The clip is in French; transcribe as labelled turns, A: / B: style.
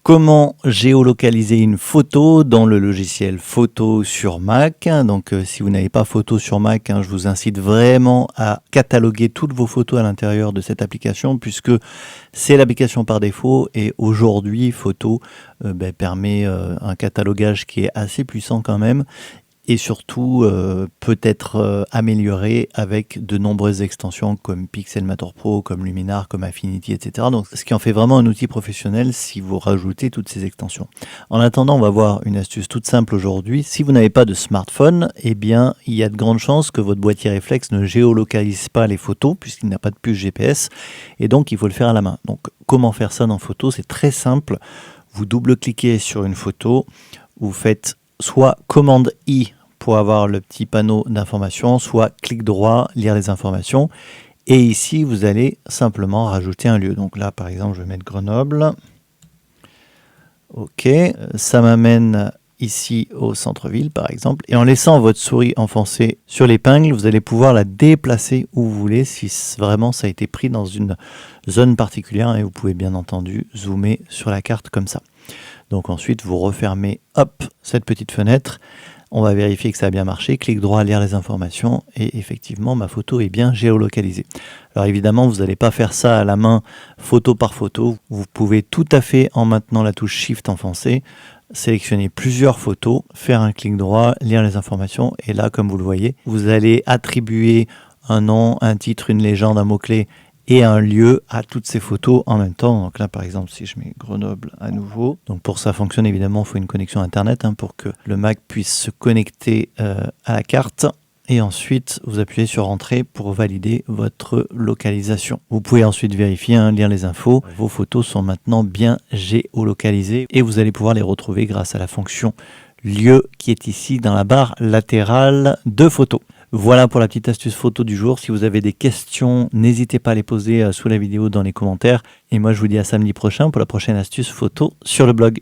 A: Comment géolocaliser une photo dans le logiciel Photo sur Mac. Donc si vous n'avez pas Photo sur Mac, je vous incite vraiment à cataloguer toutes vos photos à l'intérieur de cette application puisque c'est l'application par défaut et aujourd'hui Photo permet un catalogage qui est assez puissant quand même et surtout peut être amélioré avec de nombreuses extensions comme Pixelmator Pro, comme Luminar, comme Affinity, etc. Donc, ce qui en fait vraiment un outil professionnel si vous rajoutez toutes ces extensions. En attendant, on va voir une astuce toute simple aujourd'hui. Si vous n'avez pas de smartphone, eh bien, il y a de grandes chances que votre boîtier réflexe ne géolocalise pas les photos puisqu'il n'a pas de puce GPS et donc il faut le faire à la main. Donc, comment faire ça dans Photo? C'est très simple. Vous double-cliquez sur une photo, vous faites soit commande I pour avoir le petit panneau d'information, soit clic droit, lire les informations. Et ici, vous allez simplement rajouter un lieu. Donc là, par exemple, je vais mettre Grenoble. OK, ça m'amène ici au centre-ville, par exemple. Et en laissant votre souris enfoncée sur l'épingle, vous allez pouvoir la déplacer où vous voulez si vraiment ça a été pris dans une zone particulière. Et vous pouvez bien entendu zoomer sur la carte comme ça. Donc ensuite, vous refermez hop, cette petite fenêtre. On va vérifier que ça a bien marché. Clic droit, lire les informations. Et effectivement, ma photo est bien géolocalisée. Alors évidemment, vous n'allez pas faire ça à la main, photo par photo. Vous pouvez tout à fait, en maintenant la touche Shift enfoncée, sélectionner plusieurs photos, faire un clic droit, lire les informations. Et là, comme vous le voyez, vous allez attribuer un nom, un titre, une légende, un mot-clé et un lieu à toutes ces photos en même temps. Donc là, par exemple, si je mets Grenoble à nouveau, donc pour que ça fonctionne, évidemment, il faut une connexion Internet pour que le Mac puisse se connecter à la carte. Et ensuite, vous appuyez sur Entrée pour valider votre localisation. Vous pouvez ensuite vérifier, lire les infos. Vos photos sont maintenant bien géolocalisées et vous allez pouvoir les retrouver grâce à la fonction lieu qui est ici dans la barre latérale de photos. Voilà pour la petite astuce photo du jour. Si vous avez des questions, n'hésitez pas à les poser sous la vidéo dans les commentaires. Et moi, je vous dis à samedi prochain pour la prochaine astuce photo sur le blog.